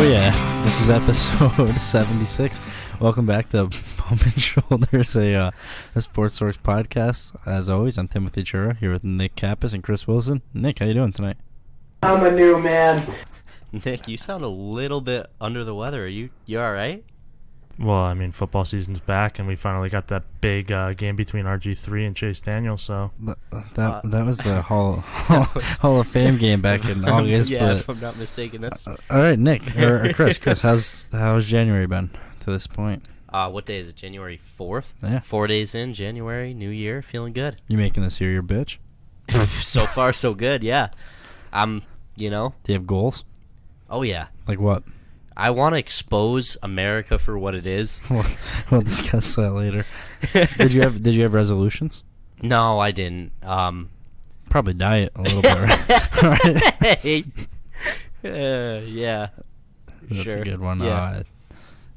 Oh yeah, this is episode 76. Welcome back to Pump and Shoulders, a Sports Dorks podcast. As always, I'm Timothy Chura here with Nick Kappas and Chris Wilson. Nick, how you doing tonight? I'm a new man. Nick, you sound a little bit under the weather. Are you all right? Well, I mean, football season's back, and we finally got that big game between RG3 and Chase Daniel. So that was the Hall of Fame game back in August. Yeah, but, if I'm not mistaken, that's. All right, Nick or Chris, how's January been to this point? What day is it? January 4th. Yeah, 4 days in January, New Year, feeling good. You making this year your bitch? So far, so good. Yeah, Do you have goals? Oh yeah. Like what? I want to expose America for what it is. We'll discuss that later. Did you have resolutions? No, I didn't. Probably diet a little bit, right? Yeah. That's Sure. a good one. Yeah.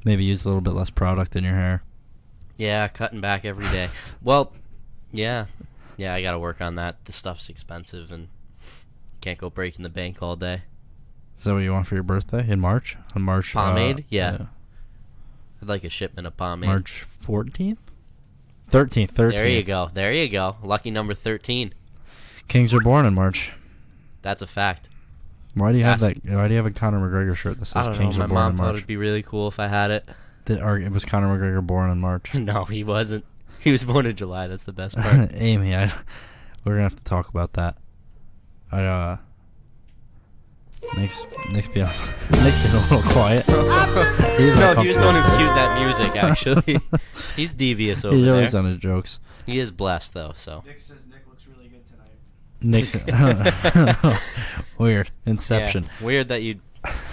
Maybe use a little bit less product in your hair. Yeah, cutting back every day. Well, yeah, I got to work on that. The stuff's expensive, and can't go breaking the bank all day. Is that what you want for your birthday in March? On March pomade? Yeah. I'd like a shipment of pomade. March 14th? 13th. There you go. Lucky number 13. Kings are born in March. That's a fact. Why do you have that? Why do you have a Conor McGregor shirt that says Kings are born in March? My mom thought it'd be really cool if I had it. It was Conor McGregor born in March? No, he wasn't. He was born in July. That's the best part. Amy, we're gonna have to talk about that. Nick's being a little quiet. He was the one who cued that music, actually. He's devious over there. He's always on his jokes. He is blessed, though, so. Nick says Nick looks really good tonight. Weird. Inception. Yeah, weird that you...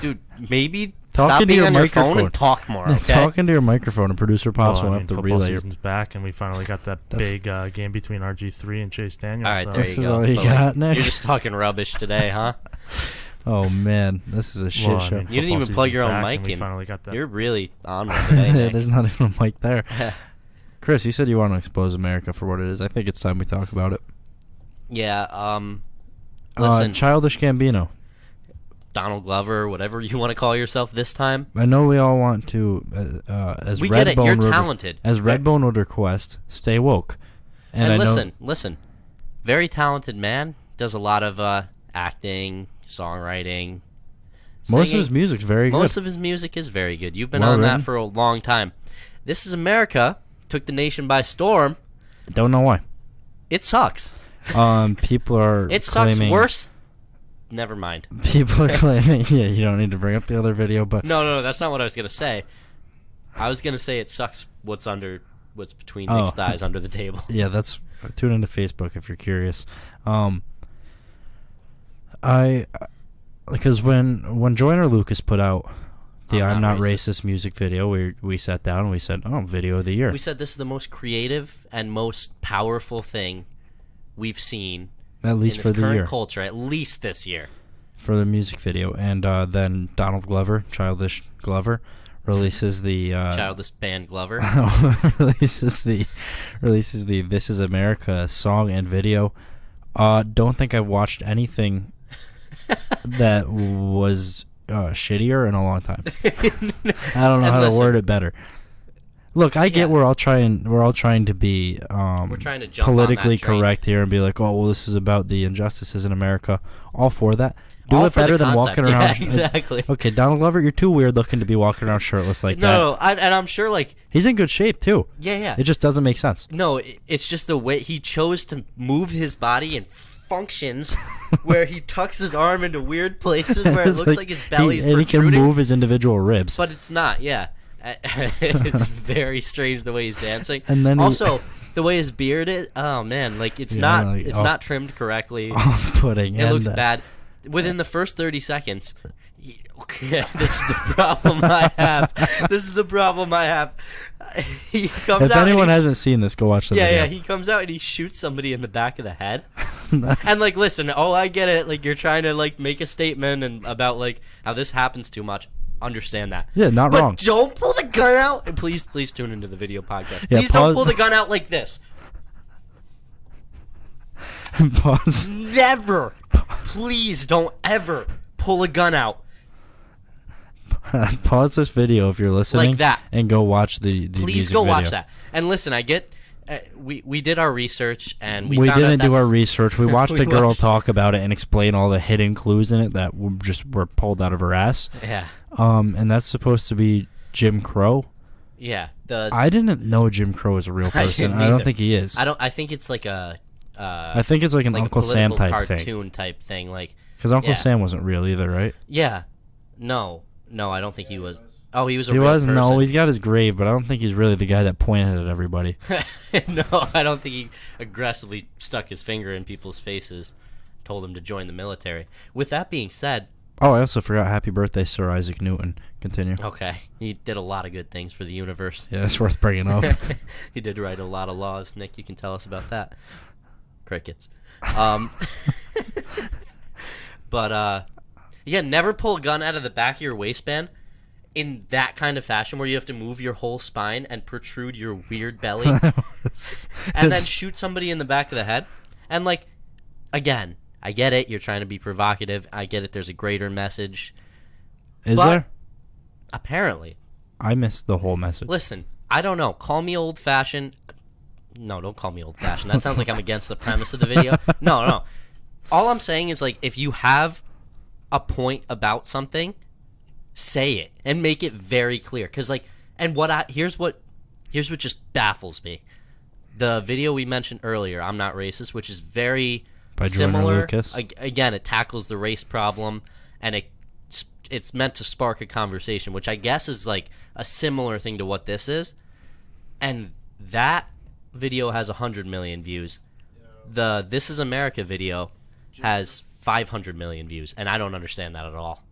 Dude, maybe Talking stop to being your on your microphone. phone and talk more, okay? Talking to your microphone, and producer Pops won't have to football relay. Season's back, and we finally got that big game between RG3 and Chase Daniel. All right, so. there This you is go. all you But, got, Nick? You're just talking rubbish today, huh? Oh man, this is a shit show. You didn't even plug your own mic in. Finally got that. You're really on one today, Nick. There's not even a mic there. Chris, you said you want to expose America for what it is. I think it's time we talk about it. Yeah, listen. Childish Gambino. Donald Glover, whatever you want to call yourself this time. I know we all want to, as We get it. You're talented. As Redbone would request, stay woke. And listen. Very talented man. Does a lot of acting, songwriting, most singing. of his music's very good. Most of his music is very good. You've been Well on written. that for a long time. This is America. Took the nation by storm. Don't know why. It sucks. People are It sucks claiming, worse. Never mind. People are claiming. Yeah, you don't need to bring up the other video, but No, that's not what I was gonna say. I was gonna say it sucks what's between Nick's thighs under the table. yeah, that's tune into Facebook if you're curious. Because when Joyner Lucas put out the I'm Not Racist music video, we sat down and we said, video of the year. We said this is the most creative and most powerful thing we've seen at least in for this the current year. culture, at least this year. For the music video. And then Donald Glover, Childish Glover, releases the Childish band Glover. releases the This Is America song and video. Don't think I've watched anything that was shittier in a long time. I don't know how to word it better. Look, I get we're all trying to be We're trying to jump politically on that train. correct here and be like, oh well, this is about the injustices in America. All for that. Do All it for the better than concept. walking around. Yeah, exactly. Okay, Donald Glover, you're too weird looking to be walking around shirtless like that. No, and I'm sure He's in good shape too. Yeah. It just doesn't make sense. No, it's just the way he chose to move his body and functions where he tucks his arm into weird places where it looks like his belly's and protruding. he can move his individual ribs. But it's not, yeah. It's very strange the way he's dancing. And then also, the way his beard is, oh man, it's not trimmed correctly. Off-putting. It looks bad. Within the first 30 seconds, this is the problem I have. He comes if out anyone hasn't seen this, go watch the video. Yeah, he comes out and he shoots somebody in the back of the head. And listen, I get it. You're trying to make a statement and about how this happens too much. Understand that. Yeah, not wrong. But don't pull the gun out. And please tune into the video podcast. Yeah, Please don't pull the gun out like this. Pause. Never. Please don't ever pull a gun out. Pause this video if you're listening. Like that. And go watch the Please music go video. watch that. And listen, I get... we did our research, and we found didn't out do our that's- research. We watched We a girl watched- talk about it and explain all the hidden clues in it that were pulled out of her ass. Yeah. And that's supposed to be Jim Crow. Yeah. I didn't know Jim Crow was a real person. didn't I don't either. think he is. I think it's like a... I think it's like an like Uncle a Sam political type thing. cartoon type thing. Like, Because Uncle yeah. Sam wasn't real either, right? yeah. No, I don't think he was. Oh, he was a He real was? person. No, he's got his grave, but I don't think he's really the guy that pointed at everybody. No, I don't think he aggressively stuck his finger in people's faces, told them to join the military. With that being said... Oh, I also forgot Happy Birthday, Sir Isaac Newton. Continue. Okay, he did a lot of good things for the universe. Yeah, it's worth bringing up. He did write a lot of laws. Nick, you can tell us about that. Crickets. But, yeah, never pull a gun out of the back of your waistband in that kind of fashion where you have to move your whole spine and protrude your weird belly and then shoot somebody in the back of the head. And, like, again, I get it. You're trying to be provocative. I get it. There's a greater message. Is But- there? Apparently. I missed the whole message. Listen, I don't know. Call me old-fashioned. No, don't call me old-fashioned. That sounds like I'm against the premise of the video. No. All I'm saying is, like, if you have a point about something, say it and make it very clear. Because, like, and here's what just baffles me. The video we mentioned earlier, I'm Not Racist, which is very By Jordan similar. Lucas. Again, it tackles the race problem, and it's meant to spark a conversation, which I guess is like a similar thing to what this is. And that video has 100 million views. The This Is America video has 500 million views, and I don't understand that at all.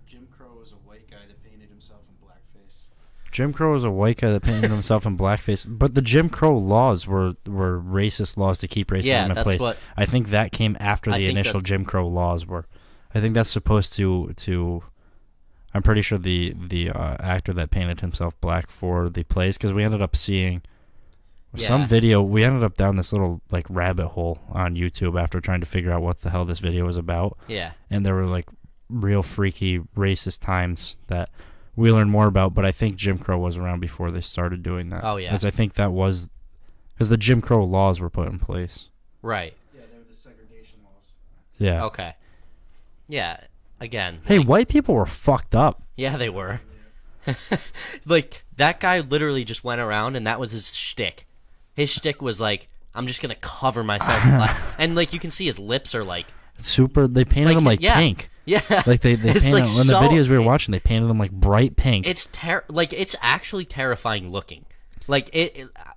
Jim Crow was a white guy that painted himself in blackface. Jim Crow was a white guy that painted himself in blackface, but the Jim Crow laws were racist laws to keep racism Yeah, in that's place. what- I think that came after I the think initial that- Jim Crow laws were. I think that's supposed to. I'm pretty sure the actor that painted himself black for the plays, because we ended up seeing some Yeah. video. We ended up down this little like rabbit hole on YouTube after trying to figure out what the hell this video was about. Yeah. And there were like real freaky racist times that we learned more about, but I think Jim Crow was around before they started doing that. Oh, yeah. Because I think that was because the Jim Crow laws were put in place. Right. Yeah, they were the segregation laws. Yeah. Okay. Yeah. Again. Hey, like- white people were fucked up. Yeah, they were. Like, that guy literally just went around, and that was his shtick. His shtick was like, I'm just gonna cover myself in black. And, like, you can see his lips are like... Super. They painted Like, them like yeah. pink. Yeah. Like they It's, painted like, in the so- videos we were watching. They painted them like bright pink. It's like, it's actually terrifying looking. Like,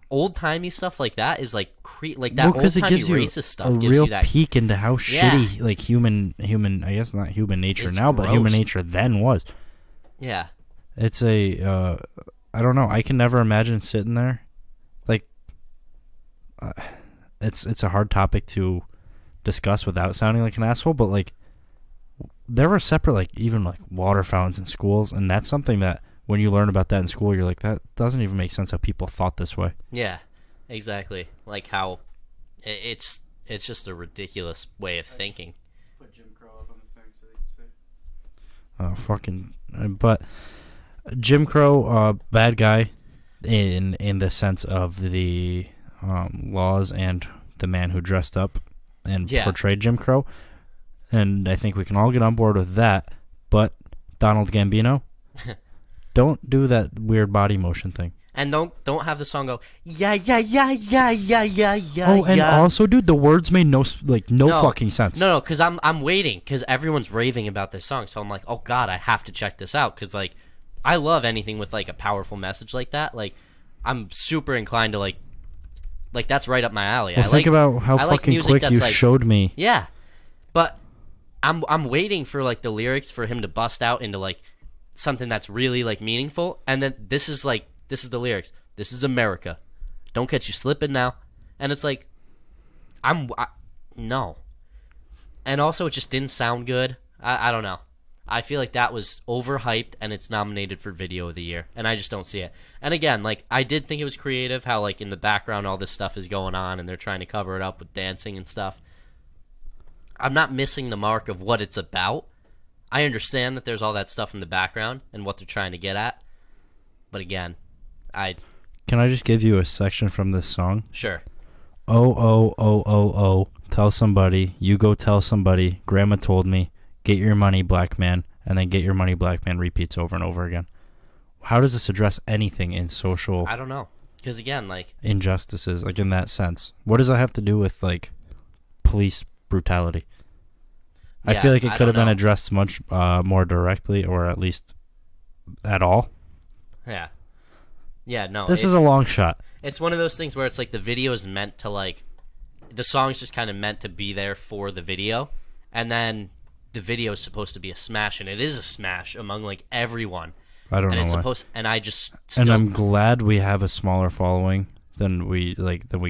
old-timey stuff like that is, like, like, that because it old-timey gives you racist stuff a gives real you that... peek into how Yeah. shitty like human. I guess not human nature It's now, but human gross. nature then was. Yeah. It's a. I don't know. I can never imagine sitting there, like. It's a hard topic to discuss without sounding like an asshole, but like, there were separate like even like water fountains in schools, and that's something that when you learn about that in school, you're like, that doesn't even make sense how people thought this way. Yeah. Exactly. Like, how... It's just a ridiculous way of thinking. Put Jim Crow up on the thing so they can see. Fucking, but Jim Crow, bad guy, in the sense of the laws and the man who dressed up and Yeah. portrayed Jim Crow, and I think we can all get on board with that. But Donald Gambino, don't do that weird body motion thing. And don't have the song go, yeah, yeah, yeah, yeah, yeah, yeah, yeah. Oh, and yeah. also, dude, the words made no fucking sense. No, because I'm waiting, because everyone's raving about this song, so I'm like, oh god, I have to check this out, because like, I love anything with like a powerful message like that. Like, I'm super inclined to like that's right up my alley. Well, think about how I like fucking music quick that's you like- showed me. Yeah, but I'm waiting for like the lyrics for him to bust out into like something that's really like meaningful, and then this is the lyrics. This is America. Don't catch you slipping now. And it's like, no. And also, it just didn't sound good. I don't know. I feel like that was overhyped, and it's nominated for Video of the Year, and I just don't see it. And again, like, I did think it was creative how, like, in the background all this stuff is going on, and they're trying to cover it up with dancing and stuff. I'm not missing the mark of what it's about. I understand that there's all that stuff in the background and what they're trying to get at. But again, Can I just give you a section from this song? Sure. Oh, oh, oh, oh, oh. Tell somebody. You go tell somebody. Grandma told me. Get your money, black man. And then get your money, black man repeats over and over again. How does this address anything in social... I don't know. Because again, like... injustices, like in that sense. What does that have to do with, like, police brutality? I feel like it could have been addressed much more directly, or at least at all. Yeah. Yeah, no. This is a long shot. It's one of those things where it's like the video is meant to, like... The song's just kind of meant to be there for the video. And then the video is supposed to be a smash, and it is a smash among, like, everyone. I don't know why. And I just still... And I'm glad we have a smaller following than we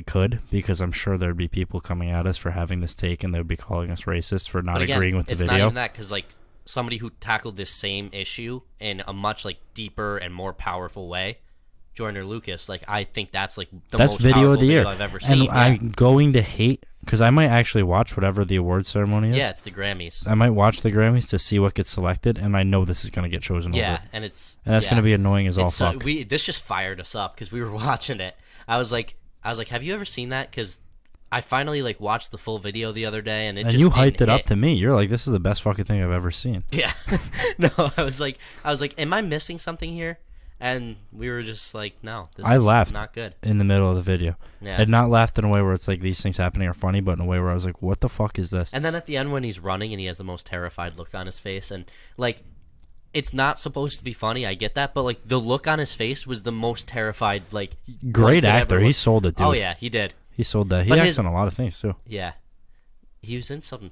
could, because I'm sure there'd be people coming at us for having this take, and they'd be calling us racist for not agreeing with the video. It's not even that, because, like, somebody who tackled this same issue in a much, like, deeper and more powerful way, Joyner Lucas, like, I think that's, like, the most video powerful of the year I've ever seen. And I'm going to hate, because I might actually watch whatever the award ceremony is. Yeah, it's the Grammys. I might watch the Grammys to see what gets selected, and I know this is going to get chosen over. Yeah, and that's going to be annoying as all fuck. This just fired us up, because we were watching it. I was like, have you ever seen that? Because I finally, like, watched the full video the other day, and you hyped it up to me. You're like, this is the best fucking thing I've ever seen. Yeah. No, I was like, am I missing something here? And we were just like, no, this is laughed not good. In the middle of the video. Yeah. I had not laughed in a way where it's like these things happening are funny, but in a way where I was like, what the fuck is this? And then at the end when he's running and he has the most terrified look on his face, and, like, it's not supposed to be funny, I get that, but, like, the look on his face was the most terrified, like... Great actor. He sold it, dude. Oh, yeah, he did. He sold that. He acts on a lot of things, too. Yeah. He was in some,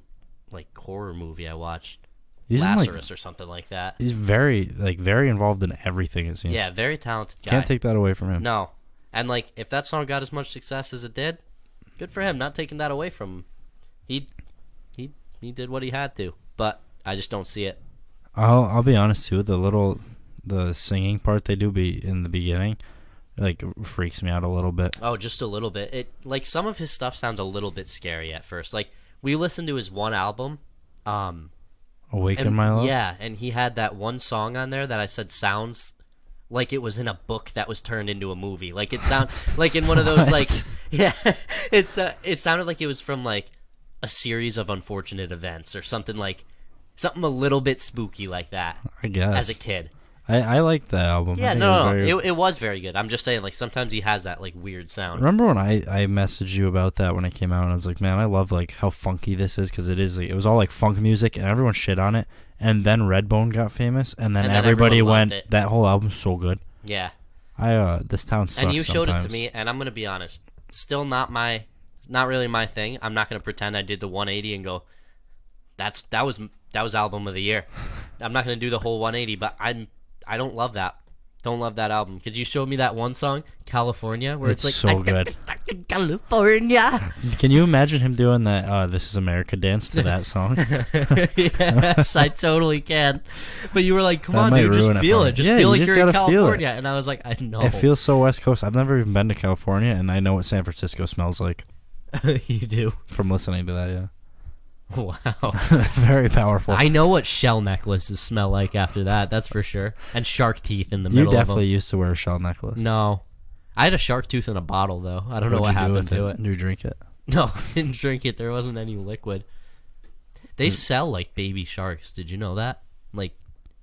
like, horror movie I watched. He's Lazarus or something like that. He's very involved in everything, it seems. Yeah, very talented guy. Can't take that away from him. No. And, like, if that song got as much success as it did, good for him. Not taking that away from him. He did what he had to. But I just don't see it. I'll be honest, too. The singing part they do be in the beginning, like, freaks me out a little bit. Oh, just a little bit. It, like, some of his stuff sounds a little bit scary at first. Like, we listened to his one album, Awaken My Love? Yeah, and he had that one song on there that I said sounds like it was in a book that was turned into a movie. Like, it sound like in one of those, like, yeah, it sounded like it was from, like, a series of unfortunate events or something a little bit spooky like that. I guess. As a kid. I liked that album. Yeah, it was very good. I'm just saying, like, sometimes he has that, like, weird sound. Remember when I messaged you about that when it came out, and I was like, man, I love, like, how funky this is, because it was all, like, funk music, and everyone shit on it, and then Redbone got famous, and then everybody went, that whole album's so good. Yeah. This town sucks. And you showed sometimes. it to me, and I'm going to be honest, still not really my thing. I'm not going to pretend I did the 180 and go, that was album of the year. I'm not going to do the whole 180, but I don't love that. Don't love that album. Because you showed me that one song, California, where it's like... so good. California. Can you imagine him doing that This Is America dance to that song? Yes, I totally can. But you were like, come on, dude, just feel it. Just feel like you're in California. And I was like, I know. It feels so West Coast. I've never even been to California, and I know what San Francisco smells like. You do? From listening to that, yeah. Wow. Very powerful. I know what shell necklaces smell like after that, that's for sure. And shark teeth in the middle of them. You definitely used to wear a shell necklace. No. I had a shark tooth in a bottle, though. I don't know what happened to it. Did you drink it? No, I didn't drink it. There wasn't any liquid. They sell, like, baby sharks. Did you know that? Like,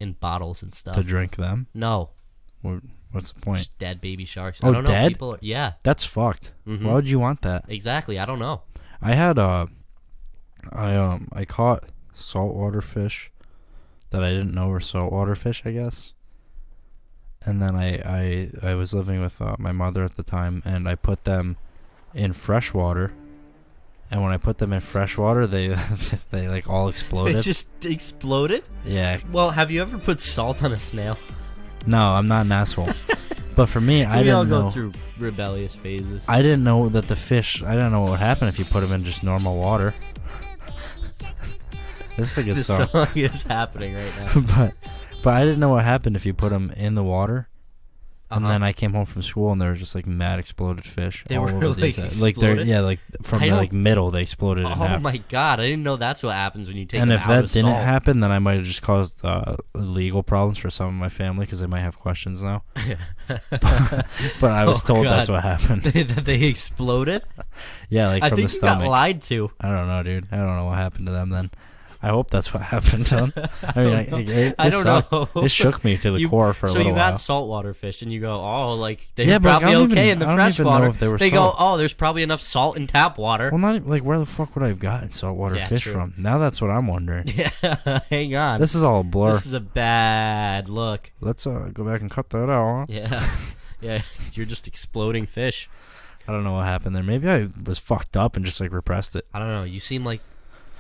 in bottles and stuff. To drink them? No. What's the point? Just dead baby sharks. Oh, I don't know. dead? Yeah. That's fucked. Mm-hmm. Why would you want that? Exactly. I don't know. I had I caught saltwater fish that I didn't know were saltwater fish, I guess. And then I was living with my mother at the time, and I put them in fresh water. And when I put them in fresh water, they they like all exploded. They just exploded? Yeah. Well, have you ever put salt on a snail? No, I'm not an asshole. But for me, I didn't know. We all go through rebellious phases. I didn't know that the fish. I didn't know what would happen if you put them in just normal water. This is a good song. The song is happening right now. But I didn't know what happened if you put them in the water, And then I came home from school and there was just like mad exploded fish. They all were, over like, these, like they're exploded? like from I the don't- like middle they exploded in Oh half. my god! I didn't know that's what happens when you take And them if out that of didn't salt. happen, then I might have just caused legal problems for some of my family because they might have questions now. But I was Oh, told that's God. what happened. that they exploded. Yeah, like I from think the you got stomach. lied to. I don't know, dude. I don't know what happened to them then. I hope that's what happened to them. I mean, it I don't sucked. know. It shook me to the core for a so little you while. got saltwater fish, and you go, oh, like they're Yeah, but, like, probably I don't okay even- in the I don't fresh even know water. if they were They salt. go, oh, there's probably enough salt in tap water. Well, not like where the fuck would I have gotten saltwater Yeah, fish true. from? Now that's what I'm wondering. Yeah, hang on. This is all a blur. This is a bad look. Let's go back and cut that out. Huh? Yeah, yeah. You're just exploding fish. I don't know what happened there. Maybe I was fucked up and just like repressed it. I don't know. You seem like,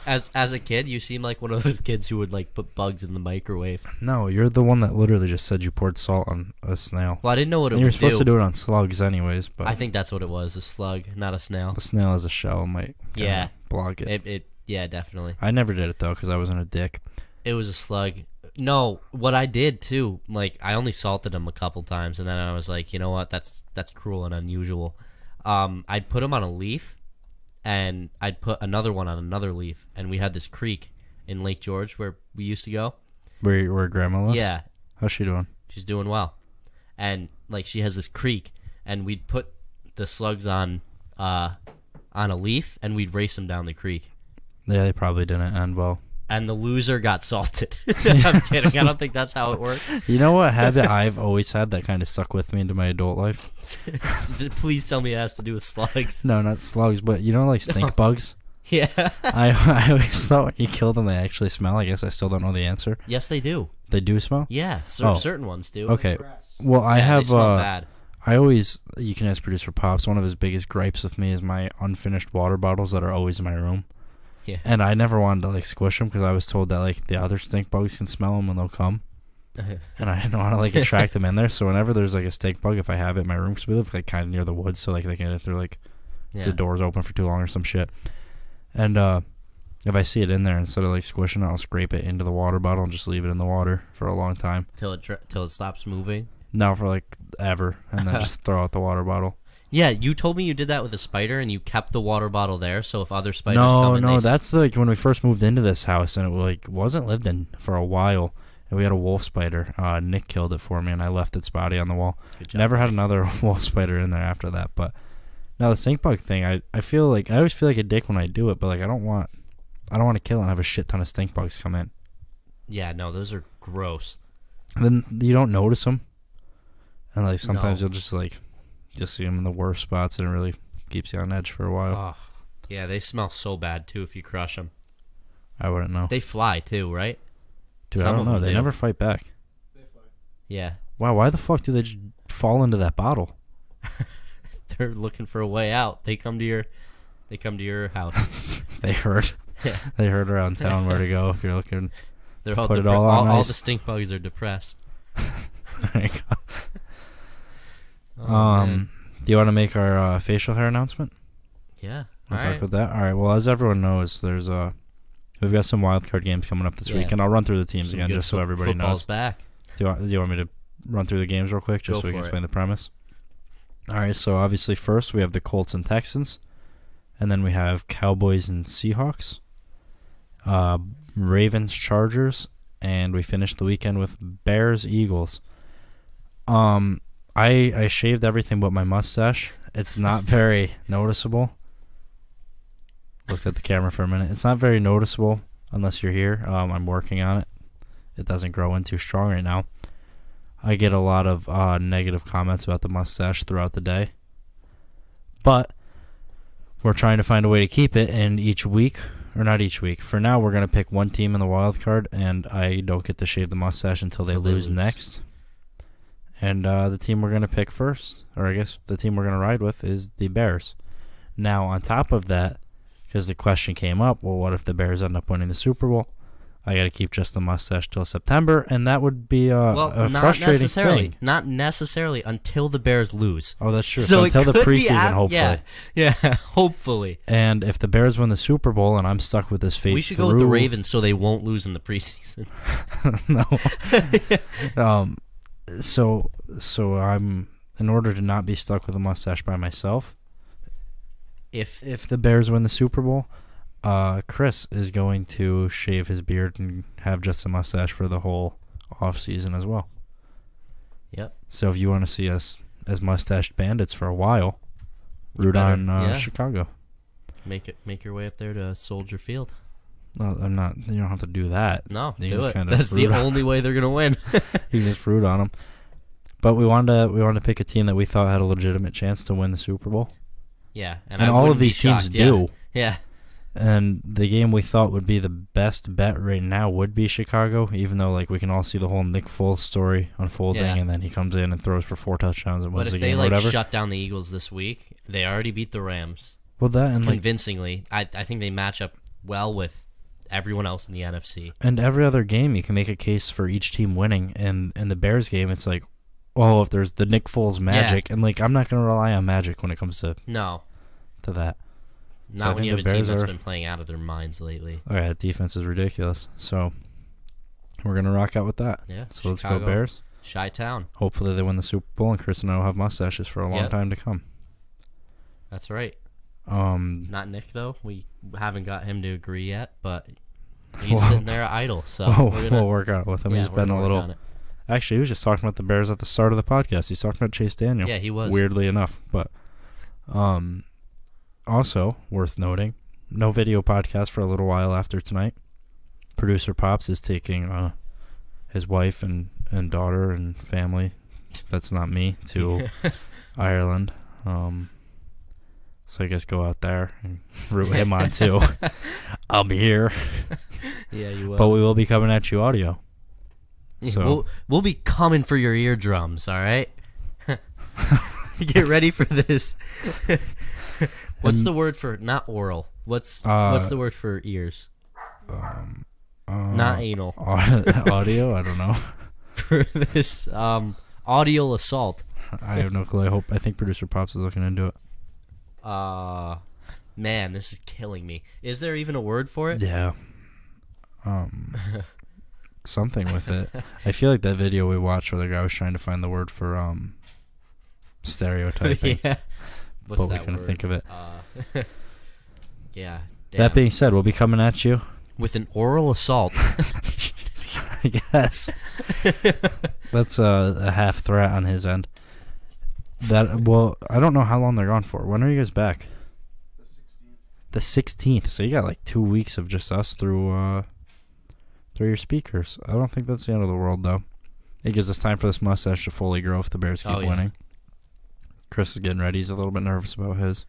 as a kid, you seem like one of those kids who would like put bugs in the microwave. No, you're the one that literally just said you poured salt on a snail. Well, I didn't know what it And you're would supposed do. to do it on slugs anyways, but I think that's what it was, a slug, not a snail. the snail has a shell might kinda Yeah. block it. Yeah, definitely. I never did it though because I wasn't a dick. It was a slug. No, what I did too, like I only salted them a couple times, and then I was like, you know what, that's cruel and unusual. I'd put them on a leaf, and I'd put another one on another leaf, and we had this creek in Lake George where we used to go. Where grandma lives? Yeah, How's she doing? she's doing well, and like she has this creek, and we'd put the slugs on a leaf, and we'd race them down the creek. Yeah, they probably didn't end well. And the loser got salted. I'm kidding. I don't think that's how it worked. You know what habit I've always had that kind of stuck with me into my adult life? Please tell me it has to do with slugs. No, not slugs, but you know like stink bugs? Yeah. I always thought when you kill them they actually smell. I guess I still don't know the answer. Yes, they do. They do smell? Yeah, Oh. certain ones do. Okay. Grass. Well, I Yeah, they have smell bad. I always, you can ask producer Pops, one of his biggest gripes with me is my unfinished water bottles that are always in my room. Yeah. And I never wanted to like squish them because I was told that like the other stink bugs can smell them when they'll come. And I didn't want to like attract them in there. So whenever there's like a stink bug, if I have it in my room, because we live like kind of near the woods, so like they can, if they're like Yeah. the door's open for too long or some shit. And if I see it in there, instead of like squishing it, I'll scrape it into the water bottle and just leave it in the water for a long time. Till it stops moving. No, for like ever, and then just throw out the water bottle. Yeah, you told me you did that with a spider, and you kept the water bottle there. So if other spiders come in, No, they that's like when we first moved into this house, and it like wasn't lived in for a while. And we had a wolf spider. Nick killed it for me, and I left its body on the wall. Good job, Never had Nick. another wolf spider in there after that. But now the stink bug thing, I feel like I always feel like a dick when I do it, but like I don't want to kill and have a shit ton of stink bugs come in. Yeah, no, those are gross. And then you don't notice them, and like sometimes No. you'll just see them in the worst spots, and it really keeps you on edge for a while. Oh, yeah, they smell so bad too if you crush them. I wouldn't know. They fly too, right? Dude, some I of don't know. them They do. never fight back. They fly. Yeah, Wow, why the fuck do they just fall into that bottle? they're looking for a way out. They come to your house. They heard. Yeah. They heard around town where to go if you're looking. They're all Put it depre- all on all ice. the stink bugs are depressed. There you go. Oh, man. Do you want to make our facial hair announcement? Yeah. We'll All talk right. about that. All right. Well, as everyone knows, there's we've got some wild card games coming up this Yeah. weekend. I'll run through the teams Some again good just so everybody football's knows. back. Do you want me to run through the games real quick just Go so we can for it. explain the premise? All right. So obviously first we have the Colts and Texans, and then we have Cowboys and Seahawks, Ravens Chargers, and we finish the weekend with Bears Eagles. I shaved everything but my mustache. It's not very noticeable. Looked at the camera for a minute. It's not very noticeable unless you're here. I'm working on it. It doesn't grow in too strong right now. I get a lot of negative comments about the mustache throughout the day. But we're trying to find a way to keep it, and each week, or not each week, for now we're going to pick one team in the wild card, and I don't get to shave the mustache until they lose next. And the team we're going to pick first, or I guess the team we're going to ride with, is the Bears. Now, on top of that, because the question came up, well, what if the Bears end up winning the Super Bowl? I got to keep just the mustache till September, and that would be a Not frustrating necessarily. thing. Not necessarily until the Bears lose. Oh, that's true. So So it until the could be preseason, hopefully. Yeah, hopefully. And if the Bears win the Super Bowl, and I'm stuck with this fate, We should go with the Ravens so they won't lose in the preseason. No. So I'm, in order to not be stuck with a mustache by myself, if the Bears win the Super Bowl, Chris is going to shave his beard and have just a mustache for the whole off season as well. Yep. So if you want to see us as mustached bandits for a while, root on Chicago. Make your way up there to Soldier Field. No, I'm not. You don't have to do that. No, You do can it. just That's the only way they're gonna win. You can just root on them. But we wanted to pick a team that we thought had a legitimate chance to win the Super Bowl. Yeah, And all of these teams do. Yeah. And the game we thought would be the best bet right now would be Chicago, even though like we can all see the whole Nick Foles story unfolding, and then he comes in and throws for 4 touchdowns and wins the game or whatever. But if they shut down the Eagles this week, they already beat the Rams. Well, that and convincingly, I think they match up well with everyone else in the NFC. And every other game, you can make a case for each team winning. And in the Bears game, it's like, oh, if there's the Nick Foles magic, and like I'm not going to rely on magic when it comes to that. Not when you have a team that's been playing out of their minds lately. Oh yeah, defense is ridiculous. So we're gonna rock out with that. Yeah. So let's go Bears. Chi-town. Hopefully they win the Super Bowl, and Chris and I will have mustaches for a long time to come. That's right. Not Nick though. We haven't got him to agree yet, but he's sitting there idle. So we'll work out with him. Yeah, He's been a little. Actually, he was just talking about the Bears at the start of the podcast. He's talking about Chase Daniel. Yeah, he was. Weirdly enough, but also worth noting, no video podcast for a little while after tonight. Producer Pops is taking his wife and daughter and family, that's not me, to Ireland. So I guess go out there and root him on too. I'll be here. Yeah, you will. But we will be coming at you audio. So we'll be coming for your eardrums, all right? Get ready for this. What's the word for not oral? What's the word for ears? Not anal. Audio? I don't know. For this audio assault. I have no clue. I think Producer Pops is looking into it. Man, this is killing me. Is there even a word for it? Yeah. Something with it. I feel like that video we watched where the guy was trying to find the word for stereotyping. Yeah. What's but we couldn't think of it. Yeah. Damn. That being said, we'll be coming at you with an oral assault. I guess. That's a half threat on his end. Well, I don't know how long they're gone for. When are you guys back? The 16th. So you got like 2 weeks of just us through your speakers. I don't think that's the end of the world, though. It gives us time for this mustache to fully grow if the Bears keep winning. Chris is getting ready. He's a little bit nervous about his.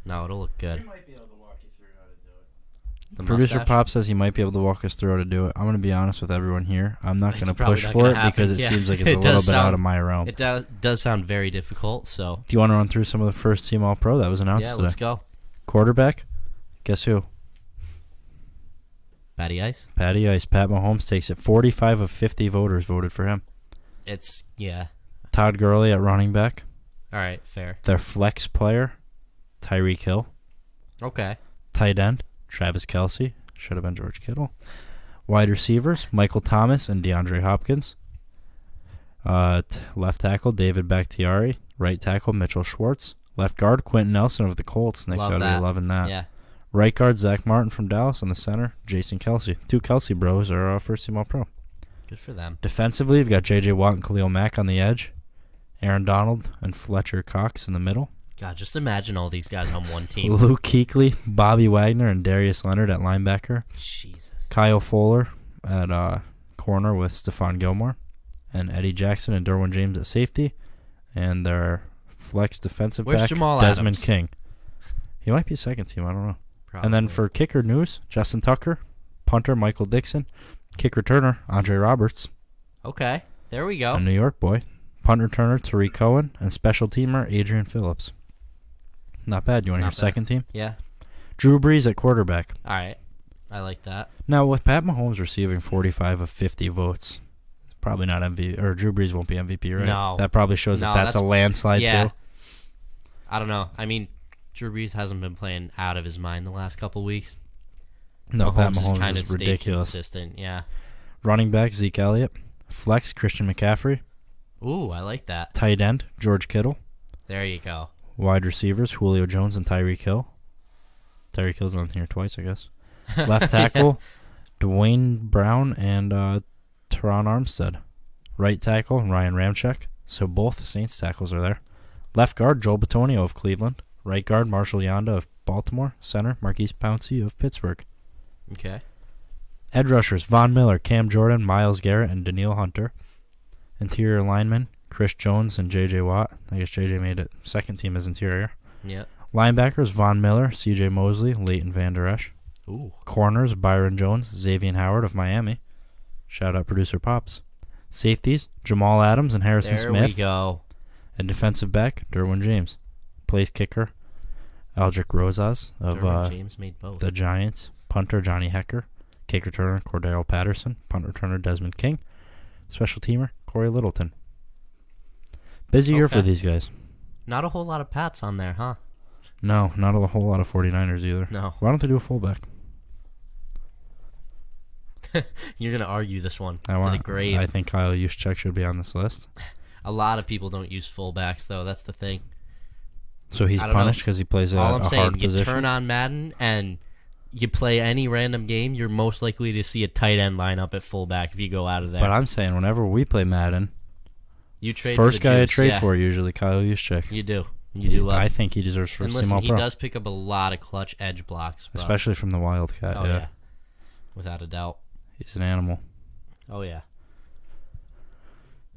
No, it'll look good. He might be able to walk you through how to do it. The Producer Pop says he might be able to walk us through how to do it. I'm going to be honest with everyone here. I'm not going to push for it because it seems like it's a little bit out of my realm. It does sound very difficult. So, do you want to run through some of the first team All-Pro that was announced today? Yeah, let's go. Quarterback? Guess who? Patty Ice. Patty Ice. Pat Mahomes takes it. 45 of 50 voters voted for him. Todd Gurley at running back. All right, fair. Their flex player, Tyreek Hill. Okay. Tight end, Travis Kelce. Should have been George Kittle. Wide receivers, Michael Thomas and DeAndre Hopkins. Left tackle, David Bakhtiari. Right tackle, Mitchell Schwartz. Left guard, Quentin Nelson of the Colts. Nick's got to be loving that. Yeah. Right guard, Zach Martin from Dallas. And the center, Jason Kelce. 2 Kelce bros are first team All-Pro. Good for them. Defensively, you've got J.J. Watt and Khalil Mack on the edge. Aaron Donald and Fletcher Cox in the middle. God, just imagine all these guys on one team. Luke Kuechly, Bobby Wagner, and Darius Leonard at linebacker. Jesus. Kyle Fuller at corner with Stephon Gilmore. And Eddie Jackson and Derwin James at safety. And their flex defensive back, Jamal Desmond Adams? King. He might be second team, I don't know. Probably. And then for kicker news, Justin Tucker. Punter, Michael Dixon. Kick returner, Andre Roberts. Okay, there we go. A New York boy. Punt returner, Tariq Cohen. And special teamer, Adrian Phillips. Not bad. You want to hear second team? Yeah. Drew Brees at quarterback. All right. I like that. Now, with Pat Mahomes receiving 45 of 50 votes, probably not MVP, or Drew Brees won't be MVP, right? No. That probably shows that's a landslide, too. I don't know. I mean, Drew Brees hasn't been playing out of his mind the last couple weeks. No, Pat Mahomes kind is of ridiculous. Consistent, yeah. Running back, Zeke Elliott. Flex, Christian McCaffrey. Ooh, I like that. Tight end, George Kittle. There you go. Wide receivers, Julio Jones and Tyreek Hill. Tyreek Hill's on here twice, I guess. Left tackle, Dwayne Brown and Teron Armstead. Right tackle, Ryan Ramczyk. So both Saints tackles are there. Left guard, Joel Bitonio of Cleveland. Right guard, Marshall Yanda of Baltimore. Center, Marquise Pouncey of Pittsburgh. Okay. Edge rushers, Von Miller, Cam Jordan, Myles Garrett, and Daniil Hunter. Interior linemen, Chris Jones and J.J. Watt. I guess J.J. made it second team as interior. Yeah. Linebackers, Von Miller, C.J. Mosley, Leighton Vander Esch. Ooh. Corners, Byron Jones, Xavier Howard of Miami. Shout out producer Pops. Safeties, Jamal Adams and Harrison There Smith. we go. And defensive back, Derwin James. Place kicker, Aldrich Rosas of Derwin James made both. the Giants. Punter, Johnny Hecker. Kick returner, Cordero Patterson. Punt returner, Desmond King. Special teamer, Corey Littleton. Busy year for these guys. Not a whole lot of Pats on there, huh? No, not a whole lot of 49ers either. No. Why don't they do a fullback? You're going to argue this one I to the grave. I think Kyle Juszczyk should be on this list. A lot of people don't use fullbacks, though. That's the thing. So he's I don't punished know. because he plays a, All I'm a saying, hard you position? turn on Madden and you play any random game, you're most likely to see a tight end line up at fullback if you go out of there. But I'm saying whenever we play Madden, you trade first for the guy I juice, trade yeah. for usually Kyle Juszczyk. You do. You do love. I think he deserves first And team listen, All he Pro, does pick up a lot of clutch edge blocks. Bro. especially from the Wildcat. Oh, yeah. yeah. Without a doubt. He's an animal. Oh, yeah.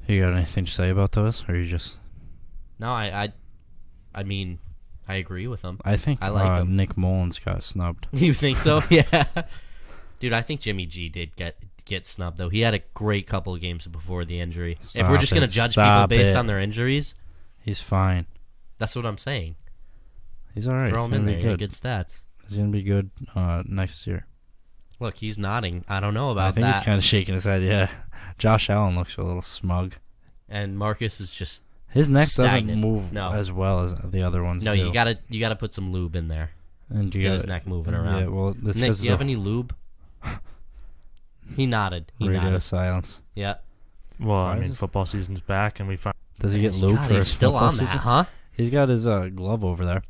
You got anything to say about those, or you just? No, I mean, I agree with him. I think I like him. Nick Mullins got snubbed. You think so? Yeah. Dude, I think Jimmy G did get snubbed, though. He had a great couple of games before the injury. If we're just going to judge people based on their injuries, He's fine. that's what I'm saying. He's all right. Throw He's him in gonna there. be He had good. good stats. He's gonna be good next year. Look, he's nodding. I don't know I about think that. he's kind of shaking his head. Yeah, Josh Allen looks a little smug. And Marcus is just His neck stagnant. doesn't move No. as well as the other ones. no. do. You gotta put some lube in there. and you Get got his neck moving around. Yeah, well, this Nick, is do you have any lube? He nodded. He radio nodded. silence. Yeah. Well, Why I is mean, this- football season's back, and we find Does he get lube God, for he's his still football on that, season? huh? He's got his glove over there.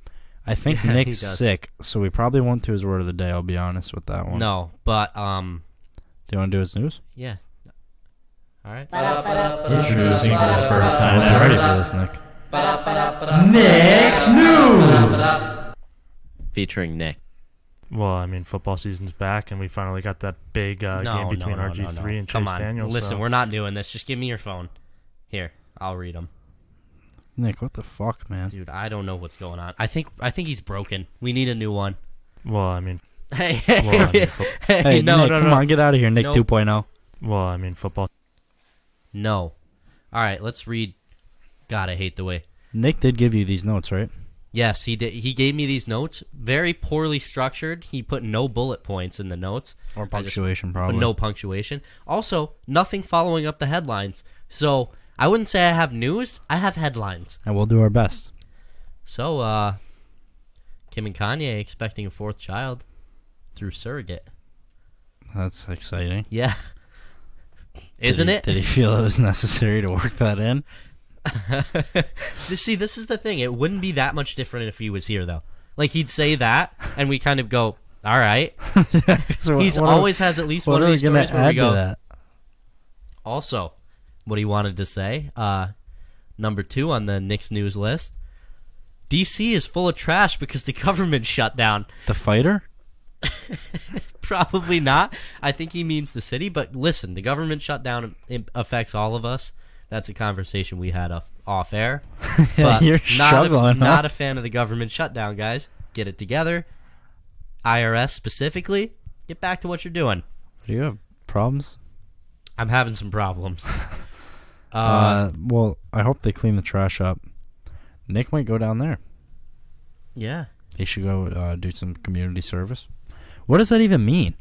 I think Yeah, he Nick's does. sick, so we probably won't do his word of the day. I'll be honest with that one. No, but Do you want to do his news? yeah. All right. Introducing for the first time. I'm ready for this, Nick. Featuring Nick. well, I mean, football season's back, and we finally got that big game between RG3 and Come Chase on. Daniels. Listen, so. we're not doing this. Just give me your phone. Here, I'll read them. Nick, what the fuck, man? Dude, I don't know what's going on. I think he's broken. We need a new one. Well, I mean, Hey, well, I mean, Hey, no, Nick, no, come no. on, get out of here, Nick Nope. 2.0. well, I mean, football. No. All right, let's read. God, I hate the way. Nick did give you these notes, right? Yes, he did. He gave me these notes, very poorly structured. He put no bullet points in the notes. Or I just- punctuation, But probably. no punctuation. Also, nothing following up the headlines. So I wouldn't say I have news. I have headlines. And we'll do our best. So, Kim and Kanye expecting a fourth child through surrogate. That's exciting. Yeah. Isn't it? Did he feel it was necessary to work that in? See, this is the thing. It wouldn't be that much different if he was here, though. Like, he'd say that, and we kind of go, all right. So He's what always has at least what one of are these we gonna stories where we add go. to that? Also, what he wanted to say, number 2 on the Knicks news list, DC is full of trash because the government shut down. The fighter? Probably not. I think he means the city, but listen, the government shutdown affects all of us. That's a conversation we had off air. But You're not struggling, not huh? a fan of the government shutdown, guys. Get it together. IRS specifically, get back to what you're doing. Do you have problems? I'm having some problems. Well, I hope they clean the trash up. Nick might go down there. Yeah. They should go do some community service. What does that even mean?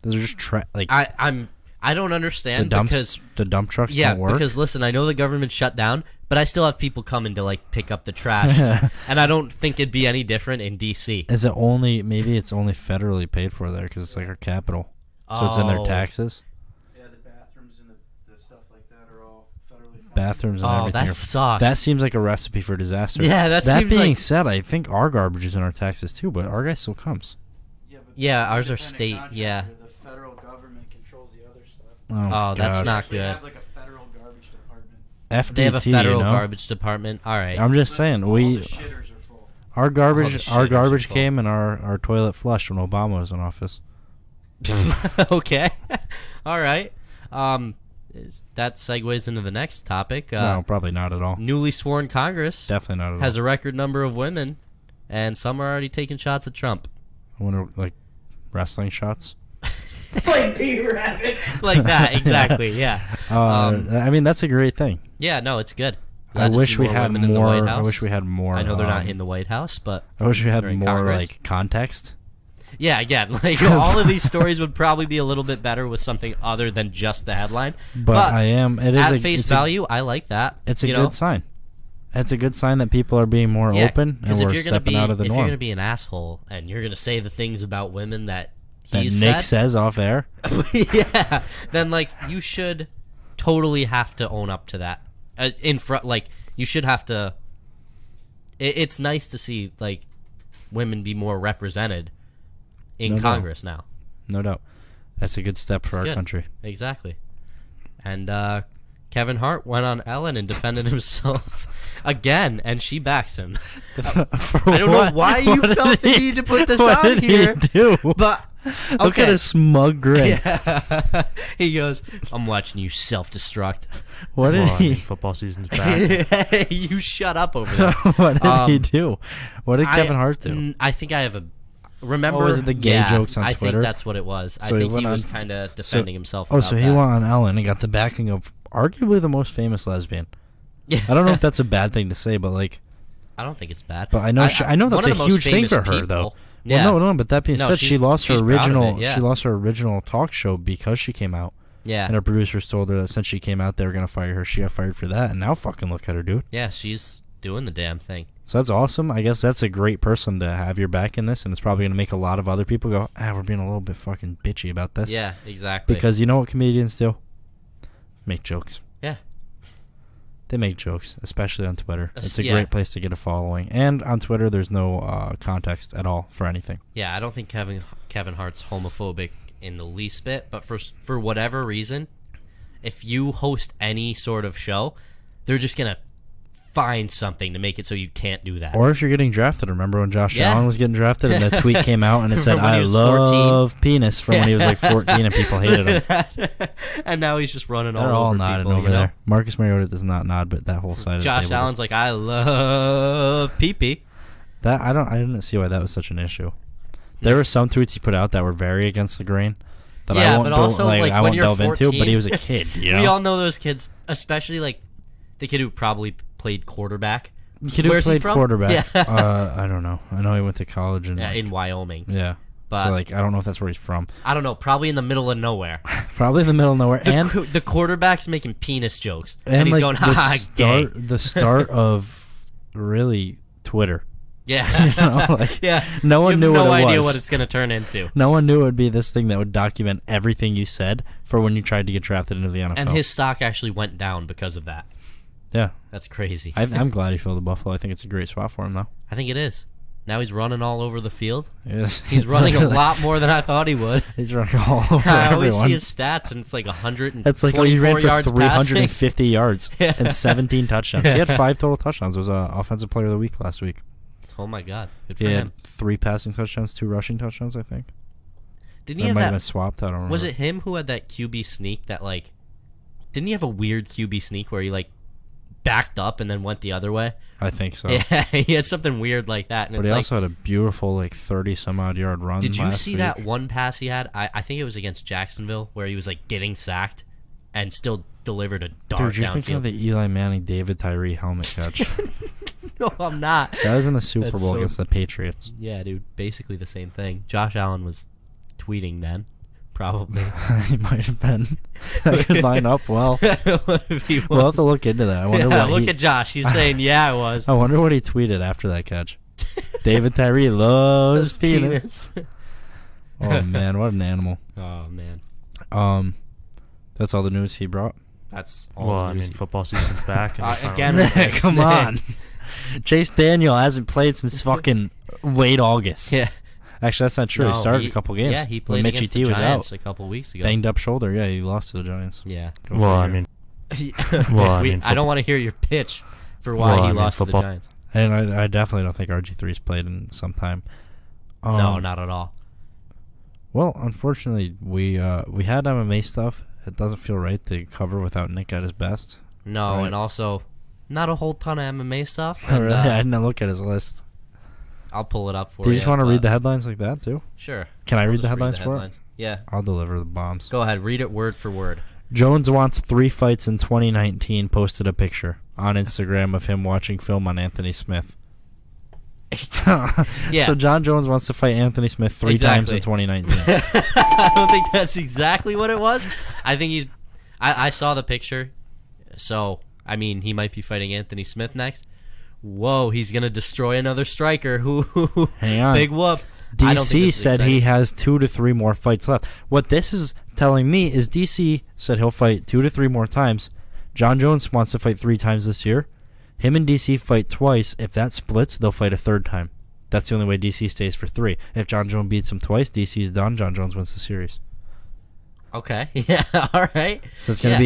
Does it just like I don't the understand dumps? because The dump trucks yeah, don't work. because listen, I know the government shut down, but I still have people coming to like pick up the trash, and I don't think it'd be any different in DC. Is it only maybe it's only federally paid for there because it's like our capital, so it's in their Oh. taxes. Yeah, the bathrooms and the stuff like that are all federally funded. bathrooms and Oh, everything. that sucks. That seems like a recipe for disaster. Yeah, that seems being like- said, I think our garbage is in our taxes too, but our guy still comes. Yeah, but Yeah, the ours are independent state, contractor, yeah. The federal government controls the other stuff. Oh, that's God. not Actually good. have like a federal garbage department. FDT, They have a federal you know? garbage department. All right. I'm just saying, All we the shitters are full. our All the garbage shitters are full. came and our toilet flushed when Obama was in office. Okay. All right. That segues into the next topic. No, probably not at all. Newly sworn Congress Definitely not at has all. a record number of women, and some are already taking shots at Trump. I wonder, like, wrestling shots. Like Peter Rabbit. Like that, exactly. Yeah. I mean, that's a great thing. Yeah. No, it's good. I Glad to wish see we more had women in the more. White I House. wish we had more. I know they're not in the White House, but I wish we had they're in more Congress. like context. yeah, again, like all of these stories would probably be a little bit better with something other than just the headline. But I am. It is at a face it's value, I like that. it's a you good know? sign. It's a good sign that people are being more Yeah, open and because if we're you're gonna stepping be out of the if you're norm. gonna be an asshole and you're gonna say the things about women that That he Nick says off air. yeah, then like you should totally have to own up to that in front. Like you should have to. It's nice to see like women be more represented in No doubt. Congress now. No doubt. That's a good step for our good. country. Exactly. And Kevin Hart went on Ellen and defended himself again, and she backs him. I don't know why you felt the need to put this what on did here, he do? but Look at his smug grin. Yeah. He goes, "I'm watching you self-destruct." What did Well, I mean, he? football season's back. You shut up over there. What did he do? What did Kevin Hart do? I think I have a. Remember? Oh, was it the gay jokes on I Twitter? think that's what it was. So I he think went he was on- kind of defending himself. Oh, so about he that. went on Ellen and got the backing of arguably the most famous lesbian. Yeah. I don't know if that's a bad thing to say, but like, I don't think it's bad. but I know I know that's one a of the most huge thing famous for her people. though. Yeah. Well, no. But that being No, said, she she's- lost her she's proud of original. it, yeah. She lost her original talk show because she came out, Yeah. and her producers told her that since she came out, they were gonna fire her. She got fired for that, and now fucking look at her, dude. Yeah, she's doing the damn thing. So that's awesome. I guess that's a great person to have your back in this, and it's probably gonna make a lot of other people go, we're being a little bit fucking bitchy about this. Yeah, exactly. Because you know what comedians do? Make jokes. Yeah. They make jokes, especially on Twitter. It's a Yeah. great place to get a following. And on Twitter, there's no context at all for anything. Yeah, I don't think Kevin Hart's homophobic in the least bit, but for whatever reason, if you host any sort of show, they're just gonna find something to make it so you can't do that. Or if you're getting drafted, remember when Josh Yeah. Allen was getting drafted and that tweet came out and it said, From when he I was love penis from when he was like 14 and people hated him. And now he's just running They're all all over nodding people, over you know? there. Marcus Mariota does not nod, but that whole side of the Josh table Allen's like, I love pee-pee. That I didn't see why that was such an issue. There were some tweets he put out that were very against the grain that Yeah, I won't but also, like, I when won't you're delve into, 14, but he was a kid, you know? We all know those kids, especially like the kid who probably played quarterback. The kid who Where's he played from? quarterback. Yeah. I don't know. I know he went to college and In Wyoming. yeah. But- So like I don't know if that's where he's from. I don't know, probably in the middle of nowhere. Probably in the middle of nowhere. The quarterback's making penis jokes. And And he's like going, the ha, gay. start of really Twitter. Yeah. You know, like, Yeah. no one You knew have no what it idea was. what it's going to turn into. No one knew it would be this thing that would document everything you said for when you tried to get drafted into the NFL. And his stock actually went down because of that. yeah. That's crazy. I'm glad he filled the Buffalo. I think it's a great spot for him though. I think it is. Now he's running all over the field. Yes. He's running a lot more than I thought he would. He's running all over I always everyone. see his stats, and it's like 124 It's like, he ran for yards 350 yards Yeah. and 17 touchdowns. He had 5 total touchdowns. It was Offensive Player of the Week last week. passing. Oh my God, good for He him. had 3 passing touchdowns, 2 rushing touchdowns, I think. Didn't he It have might have been that? swapped. I don't remember. Was it him who had that QB sneak that like? Didn't he have a weird QB sneak where he like backed up and then went the other way? I think so. Yeah, he had something weird like that. And But it's he like, also had a beautiful 30-some-odd yard run. did you last see week. that one pass he had? I think it was against Jacksonville where he was like getting sacked and still delivered a dart Dude, you're thinking of downfield. the Eli Manning, David Tyree helmet catch. No, I'm not. That was in the Super That's Bowl so- against the Patriots. Yeah, dude, basically the same thing. Josh Allen was tweeting then, probably. He might have been. That could line up well. What if he We'll have to was? look into that. I wonder Yeah, what look he, at Josh. He's saying, yeah, I was. I wonder what he tweeted after that catch. David Tyree loves penis. Oh man, what an animal. Oh man. That's all the news he brought. That's all. Well, I mean, football season's back. And we finally- again, Come on. Chase Daniel hasn't played since fucking late August. Yeah. Actually, that's not true. No, he started a couple games. Yeah, he when played Mitchie against T the was Giants out. a couple weeks ago. Banged up shoulder. Yeah, he lost to the Giants. Yeah. Go Well, I figure. mean, I don't want to hear your pitch for why he lost to the Giants. And I definitely don't think RG3's played in some time. No, not at all. Well, unfortunately, we had MMA stuff. It doesn't feel right to cover without Nick at his best. No, Right. and also not a whole ton of MMA stuff. Oh, And, really? I didn't look at his list. I'll pull it up for Do you. you just want to but- read the headlines like that, too? Sure. Can I We'll read just the headlines for it? Yeah. I'll deliver the bombs. Go ahead. Read it word for word. Jones wants 3 fights in 2019, posted a picture on Instagram of him watching film on Anthony Smith. Yeah. So John Jones wants to fight Anthony Smith 3 times in 2019. I don't think that's exactly what it was. I think he's... I saw the picture. So, I mean, he might be fighting Anthony Smith next. Whoa, he's going to destroy another striker. Hang on. Big whoop. I don't think DC this is said he exciting. has 2 to 3 more fights left. What this is telling me is DC said he'll fight 2 to 3 more times. John Jones wants to fight 3 times this year. Him and DC fight twice. If that splits, they'll fight a 3rd time. That's the only way DC stays for 3. If John Jones beats him twice, DC's done. John Jones wins the series. Okay. Yeah, all right. So it's gonna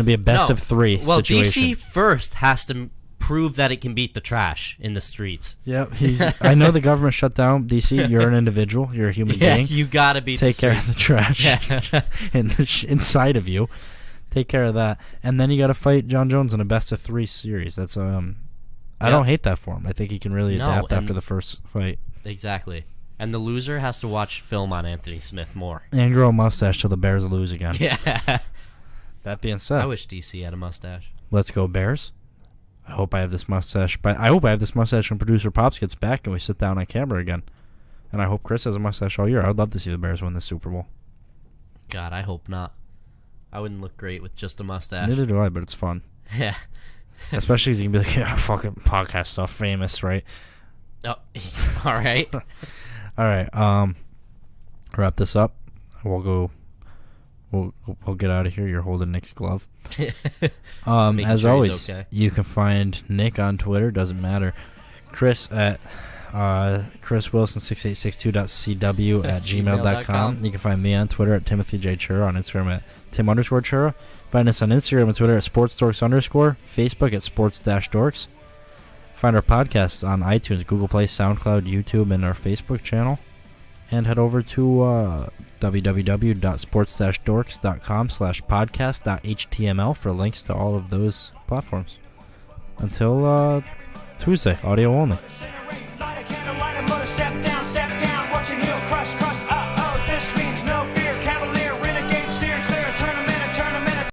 be a best No. of 3 Well, situation. DC first has to prove that it can beat the trash in the streets. Yep, I know the government shut down DC. You're an individual. You're a human Yeah, being. you got to beat Take the care of streets. the trash Yeah. inside of you. Take care of that, and then you got to fight John Jones in a best of 3 series. That's I don't hate that for him. I think he can really No, adapt and- after the first fight Exactly. And the loser has to watch film on Anthony Smith more. and grow a mustache till the Bears lose again. Yeah. That being said, I wish DC had a mustache. let's go Bears. I hope I have this mustache. But I hope I have this mustache when producer Pops gets back and we sit down on camera again. And I hope Chris has a mustache all year. I'd love to see the Bears win the Super Bowl. God, I hope not. I wouldn't look great with just a mustache. Neither do I, but it's fun. Yeah. Especially because you can be like, yeah, fucking podcast stuff, famous, right? Oh, all right. All right. Wrap this up. We'll get out of here. You're holding Nick's glove. Making As sure he's always, okay. you can find Nick on Twitter. Doesn't matter. Chris at chriswilson6862.cw at gmail.com. You can find me on Twitter at Timothy J. Chura, on Instagram at Tim_Chura. Find us on Instagram and Twitter at SportsDorks_, Facebook at Sports-Dorks. Find our podcasts on iTunes, Google Play, SoundCloud, YouTube, and our Facebook channel. And head over to www.sports-dorks.com/podcast.html for links to all of those platforms. Until Tuesday, audio only.